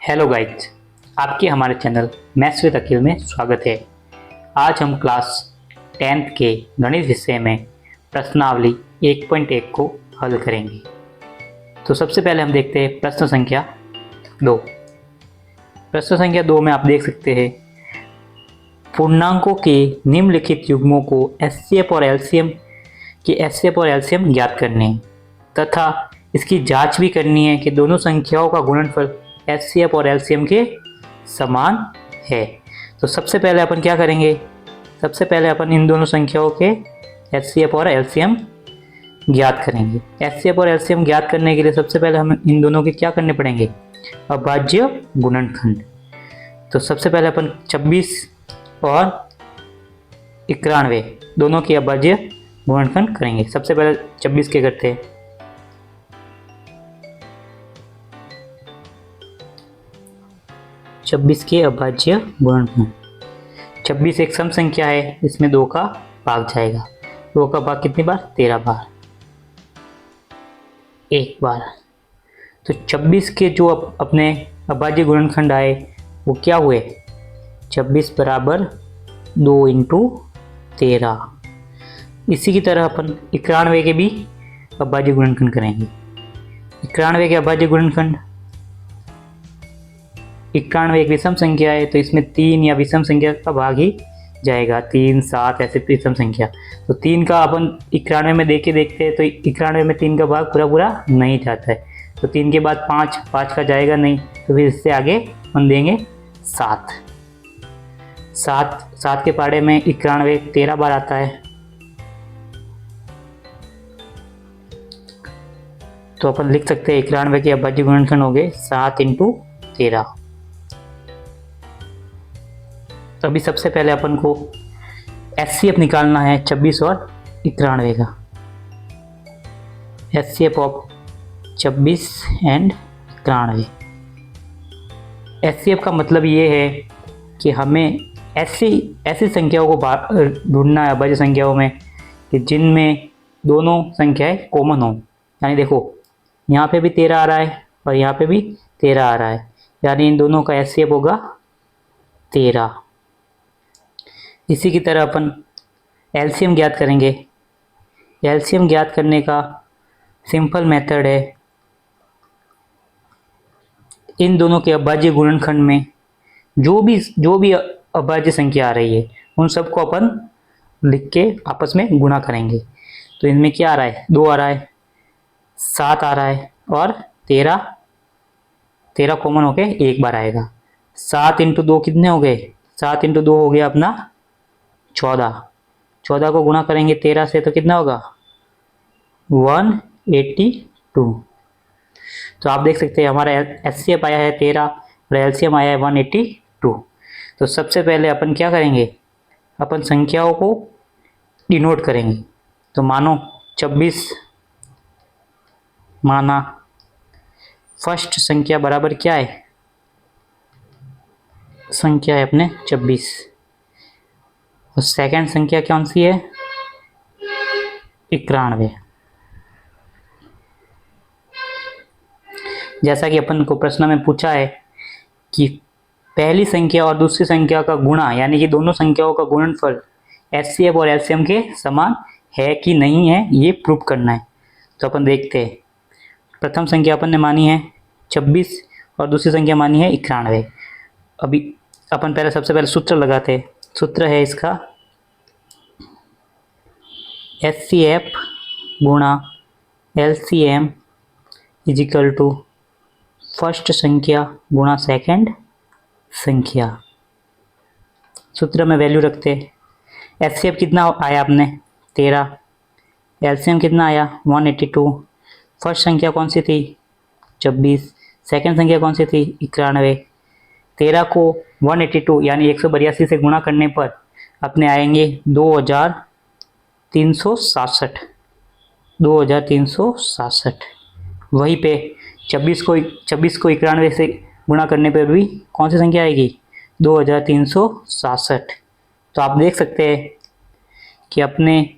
Hello guys, आपके हमारे channel maths with अखिल में स्वागत है। आज हम क्लास 10th के गणित विषय में प्रश्नावली 1.1 को हल करेंगे। तो सबसे पहले हम देखते हैं प्रश्न संख्या 2। प्रश्न संख्या 2 में आप देख सकते हैं पूर्णांकों के निम्नलिखित युग्मों को एचसीएफ और एलसीएम ज्ञात करने हैं तथा इसकी जांच भी करनी है कि दोनों संख्याओं का गुणनफल एचसीएफ और एलसीएम के समान है। तो सबसे पहले अपन क्या करेंगे, सबसे पहले अपन इन दोनों संख्याओं के एचसीएफ और एलसीएम ज्ञात करेंगे। एचसीएफ और एलसीएम ज्ञात करने के लिए सबसे पहले हम इन दोनों के क्या करने पड़ेंगे, अभाज्य गुणनखंड। तो सबसे पहले अपन 26 और 91 दोनों के अभाज्य गुणनखंड करेंगे। सबसे पहले 26 के करते हैं। 26 के अभाज्य गुणनखंड। 26 एक सम संख्या है, इसमें 2 का भाग जाएगा। 2 का भाग कितनी बार? 13 बार, एक बार। तो 26 के जो अपने अभाज्य गुणनखंड आए वो क्या हुए, 26 बराबर 2 × 13। इसी की तरह अपन 91 के भी अभाज्य गुणनखंड करेंगे। 91 के अभाज्य गुणनखंड, 91 एक विषम संख्या है तो इसमें 3 या विषम संख्या का भाग ही जाएगा, 3, 7 ऐसे विषम संख्या। तो 3 का अपन 91 में देखते हैं तो 91 में 3 का भाग पूरा नहीं जाता है। तो 3 के बाद 5 का जाएगा नहीं, तो फिर इससे आगे हम देंगे 7 के पाड़े में 91 13 बार आता है। तो अपन लिख सकते हैं 91 के अभाज्य गुणनखंड हो गए 7 × 13। तो अभी सबसे पहले अपन को एचसीएफ निकालना है 26 और 91 का। HCF of 26 and 91। एचसीएफ का मतलब ये है कि हमें ऐसी संख्याओं को ढूंढना है अभाज्य संख्याओं में कि जिनमें दोनों संख्याएं कॉमन हो। यानी देखो यहाँ पे भी 13 आ रहा है और यहाँ पे भी 13 आ रहा है, यानी इन दोनों का एचसीएफ होगा 13। इसी की तरह अपन एलसीएम ज्ञात करेंगे। एलसीएम ज्ञात करने का सिंपल मेथड है, इन दोनों के अभाज्य गुणनखंड में जो भी अभाज्य संख्या आ रही है उन सबको अपन लिख के आपस में गुणा करेंगे। तो इनमें क्या आ रहा है, 2 आ रहा है, 7 आ रहा है और 13 कॉमन होके एक बार आएगा। 7 × 2 कितने हो गए, 7 × 2 हो गया अपना 14 को गुणा करेंगे 13 से तो कितना होगा 182। तो आप देख सकते हैं हमारा एचसीएफ आया है 13 और एलसीएम आया है 182। तो सबसे पहले अपन क्या करेंगे, अपन संख्याओं को डिनोट करेंगे। तो मानो 26 माना, फर्स्ट संख्या बराबर क्या है, संख्या है अपने 26 और सेकंड संख्या कौन सी है 91। जैसा कि अपन को प्रश्न में पूछा है कि पहली संख्या और दूसरी संख्या का गुणा यानी कि दोनों संख्याओं का गुणनफल एचसीएफ और एलसीएम के समान है कि नहीं है, ये प्रूव करना है। तो अपन देखते हैं, प्रथम संख्या अपन ने मानी है 26 और दूसरी संख्या मानी है 91। अभी अपन सबसे पहले सूत्र लगाते हैं। सूत्र है इसका एचसीएफ गुणा एलसीएम इजिकल टू फर्स्ट संख्या गुणा सेकंड संख्या। सूत्र में वैल्यू रखते हैं। एचसीएफ कितना आया अपने 13, एलसीएम कितना आया 182। फर्स्ट संख्या कौन सी थी 26, सेकंड संख्या कौन सी थी 91। 13 को 182 यानी 182 से गुणा करने पर अपने आएंगे 2367। वहीं पे 26 को 91 से गुणा करने पर भी कौन सी संख्या आएगी 2367। तो आप देख सकते हैं कि अपने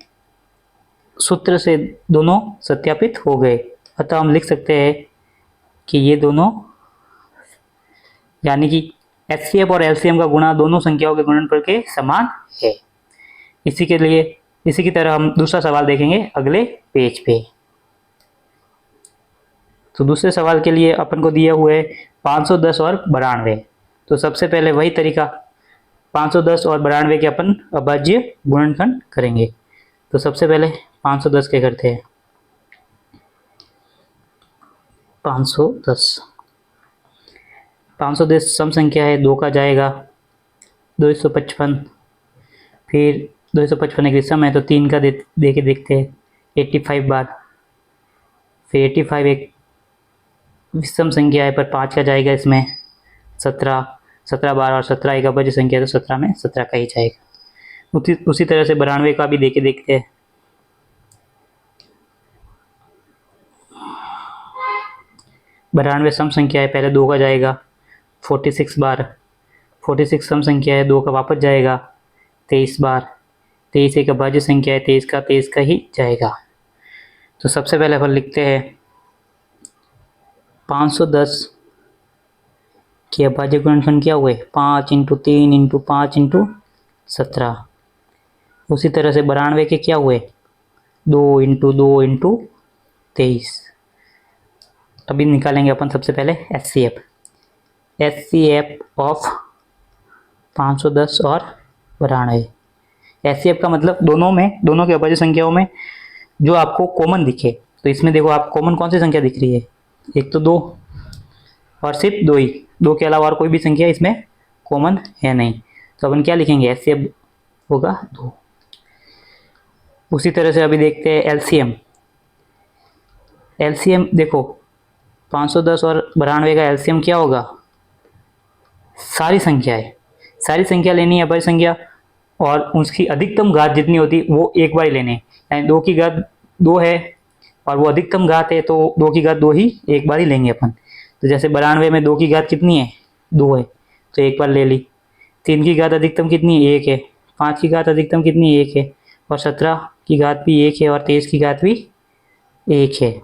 सूत्र से दोनों सत्यापित हो गए। अतः हम लिख सकते हैं कि ये दोनों यानी कि एचसीएफ और एलसीएम का गुणा दोनों संख्याओं के गुणनफल के समान है। इसी की तरह हम दूसरा सवाल देखेंगे अगले पेज पे। तो दूसरे सवाल के लिए अपन को दिया हुआ है 510 और 92। तो सबसे पहले वही तरीका 510 और 92 के अपन अभाज्य गुणनखंड करेंगे। तो सबसे पहले 510 के करते हैं। 510 सम संख्या है, 2 का जाएगा 255, फिर 255 एक विषम है तो 3 का दे के देखते हैं 85 बार, फिर 85 एक विषम संख्या है पर 5 का जाएगा इसमें 17 बार, और 17 एक अभाज्य संख्या है तो 17 में 17 का ही जाएगा। उसी तरह से 92 का भी दे के देखते हैं। 92 सम संख्या है, पहले 2 का जाएगा 46 बार, 46 सम संख्या है, 2 का वापस जाएगा 23 बार, 23 एक अभाज्य संख्या है, 23 का ही जाएगा। तो सबसे पहले अपन लिखते हैं 510 के अभाज्य गुणनखंड क्या हुए 5 × 3 × 5 × 17। उसी तरह से 92 के क्या हुए 2 × 2 × 23। अभी निकालेंगे अपन सबसे पहले एचसीएफ ऑफ 510 और 92। एचसीएफ का मतलब दोनों के अभाज्य संख्याओं में जो आपको कॉमन दिखे। तो इसमें देखो आप कॉमन कौन सी संख्या दिख रही है, एक तो 2 और सिर्फ 2 ही, 2 के अलावा और कोई भी संख्या इसमें कॉमन है नहीं। तो अपन क्या लिखेंगे एचसीएफ होगा 2। उसी तरह से अभी देखते हैं एलसीएम देखो 510 और 92 का एलसीएम क्या होगा, सारी संख्या लेनी है अभाज्य संख्या, और उसकी अधिकतम घात जितनी होती वो एक बार ही लेने, यानी 2 की घात 2 है और वो अधिकतम घात है तो 2 की घात 2 ही एक बार ही लेंगे अपन। तो जैसे 92 में 2 की घात कितनी है 2 है तो एक बार ले ली, 3 की घात अधिकतम कितनी है 1 है, 5 की घात अधिकतम कितनी है 1 है, और 17 की घात भी 1 है, और 23 की घात भी 1 है।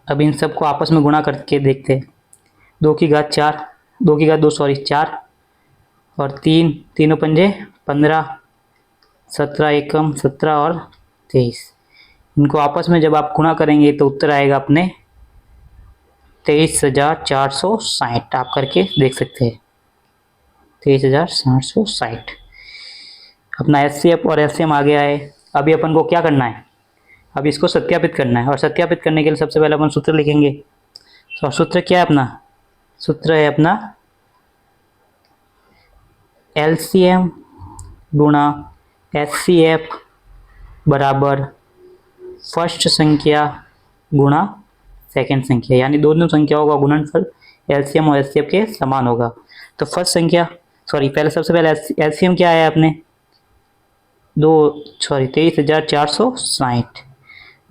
अब इन सबको आपस में गुणा करके देखते हैं। 2 की घात 4 और 3 तीनों पंजे 15, 17 एकम 17 और 23। इनको आपस में जब आप गुणा करेंगे तो उत्तर आएगा अपने 23,460। आप करके देख सकते हैं 23,460। अपना एचसीएफ और एलसीएम आ गया है। अभी अपन को क्या करना है, अब इसको सत्यापित करना है, और सत्यापित करने के लिए सबसे पहले अपन सूत्र लिखेंगे। तो सूत्र क्या है अपना, सूत्र है अपना एलसीएम गुणा एचसीएफ बराबर फर्स्ट संख्या गुणा सेकंड संख्या, यानी दोनों संख्याओं का गुणनफल एलसीएम और एचसीएफ के समान होगा। तो सबसे पहले एलसीएम क्या है अपने 23,460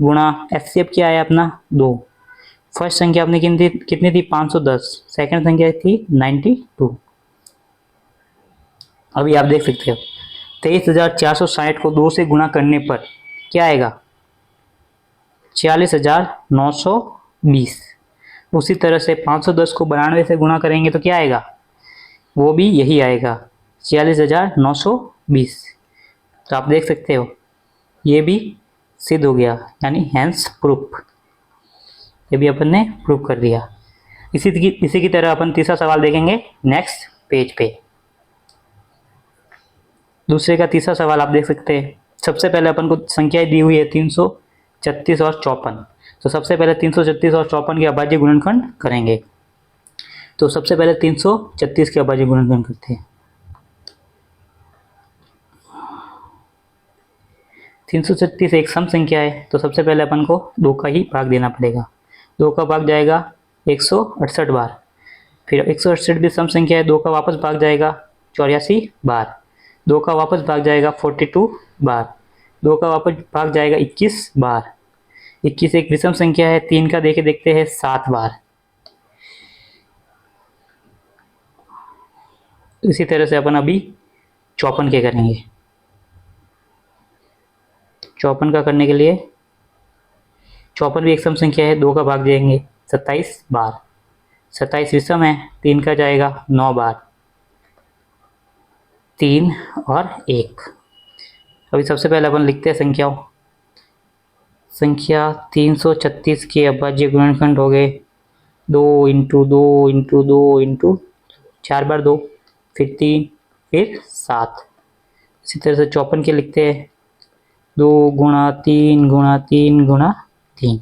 गुणा एचसीएफ क्या है अपना 2। फर्स्ट संख्या अपनी कितनी थी 510, सेकंड संख्या थी 92। अभी आप देख सकते हो 23,460 को 2 से गुणा करने पर क्या आएगा 46,920। उसी तरह से 510 को 92 से गुणा करेंगे तो क्या आएगा, वो भी यही आएगा 46,920। तो आप देख सकते हो ये भी सिद्ध हो गया, यानी हैंस प्रूफ, ये भी अपन ने प्रूफ कर दिया। इसी की तरह अपन तीसरा सवाल देखेंगे नेक्स्ट पेज पे। दूसरे का तीसरा सवाल आप देख सकते हैं। सबसे पहले अपन को संख्याएं दी हुई है 336 और 54। तो सबसे पहले 336 और 54 के अभाज्य गुणनखंड करेंगे। तो सबसे पहले 336 के अभाज्य गुणनखंड करते हैं। 336 एक सम संख्या है, तो सबसे पहले अपन को 2 का ही भाग देना पड़ेगा। 2 का भाग जाएगा 168 बार, फिर 168 भी सम संख्या है, 2 का वापस भाग जाएगा 84 बार, 2 का वापस भाग जाएगा 42 बार, 2 का वापस भाग जाएगा 21 बार, 21 एक विषम संख्या है, 3 का देके देखते हैं 7 बार। इसी तरह से अपन अभी 54 के करेंगे। 54 का करने के लिए 54 भी एक सम संख्या है, 2 का भाग जाएंगे 27 बार, 27 विषम है, 3 का जाएगा 9 बार, 3 और 1। अभी सबसे पहले अपन लिखते हैं संख्याओं। संख्या 336 के अभाज्य गुणनखंड हो गए 2 इंटू 2 इंटू 2 इंटू 4 बार 2, फिर 3, फिर 7। इसी तरह से 54 के लिखते हैं 2 गुणा 3 गुणा 3 गुणा 3।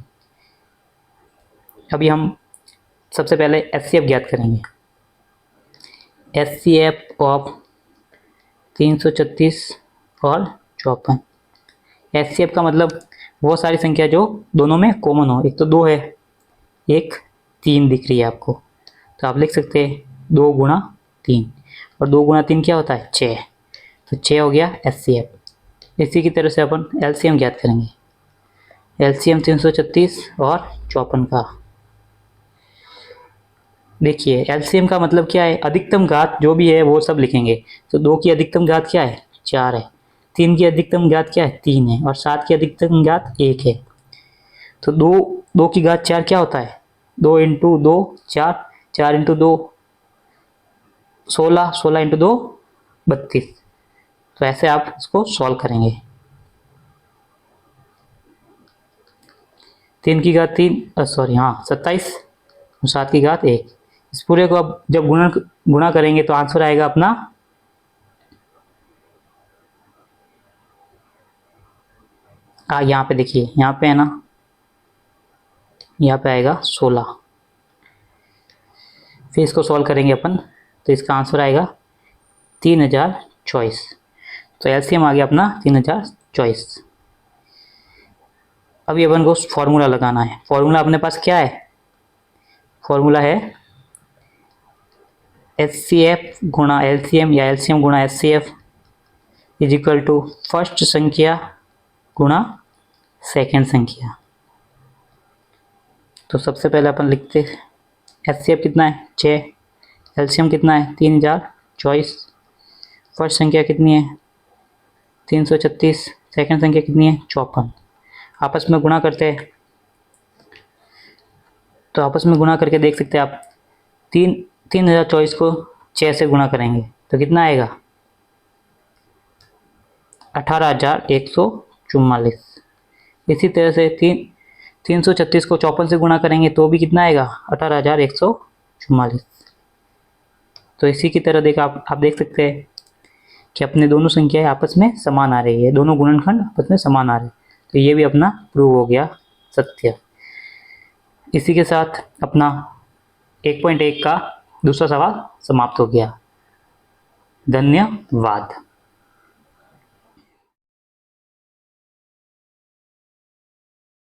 अभी हम सबसे पहले HCF ज्ञात करेंगे। HCF ऑफ 336 और 54। HCF का मतलब वो सारी संख्या जो दोनों में कॉमन हो। एक तो 2 है, एक 3 दिख रही है आपको, तो आप लिख सकते हैं 2 गुणा 3, और 2 गुणा 3 क्या होता है 6, तो 6 हो गया HCF। इसी की तरह से अपन LCM ज्ञात करेंगे। LCM 336 और 54 का। देखिए LCM का मतलब क्या है, अधिकतम घात जो भी है वो सब लिखेंगे। तो 2 की अधिकतम घात क्या है 4 है, 3 की अधिकतम घात क्या है 3 है, और 7 की अधिकतम घात 1 है। तो 2 की घात 4 क्या होता है 2 इंटू 2 4, 4 इंटू 2 16, 16 इंटू 2 32। तो ऐसे आप इसको सॉल्व करेंगे। 3 की घात 3 हाँ 27, और 7 की घात 1। इस पूरे को अब जब गुणा करेंगे तो आंसर आएगा अपना यहाँ पे देखिए, यहाँ पे है ना, यहाँ पे आएगा 16। फिर इसको सॉल्व करेंगे अपन, तो इसका आंसर आएगा 3024। तो LCM आ गया अपना 3024। अभी अपन को फॉर्मूला लगाना है। फॉर्मूला अपने पास क्या है, फॉर्मूला है HCF गुणा LCM या LCM गुणा HCF is equal to first संख्या गुणा सेकेंड संख्या। तो सबसे पहले अपन लिखते हैं HCF कितना है 6, LCM कितना है 3024, फर्स्ट संख्या कितनी है 336, सेकेंड संख्या कितनी है 54। आपस में गुणा करते हैं, तो आपस में गुणा करके देख सकते हैं आप 3024 को 6 से गुणा करेंगे तो कितना आएगा 18,144। इसी तरह से 336 को 54 से गुणा करेंगे तो भी कितना आएगा 18,144। तो इसी की तरह देखा आप देख सकते हैं कि अपने दोनों संख्याएं आपस में समान आ रही है, दोनों गुणनखंड आपस में समान आ रहे हैं। तो ये भी अपना प्रूव हो गया सत्य। इसी के साथ अपना 1.1 का दूसरा सवाल समाप्त हो गया। धन्यवाद।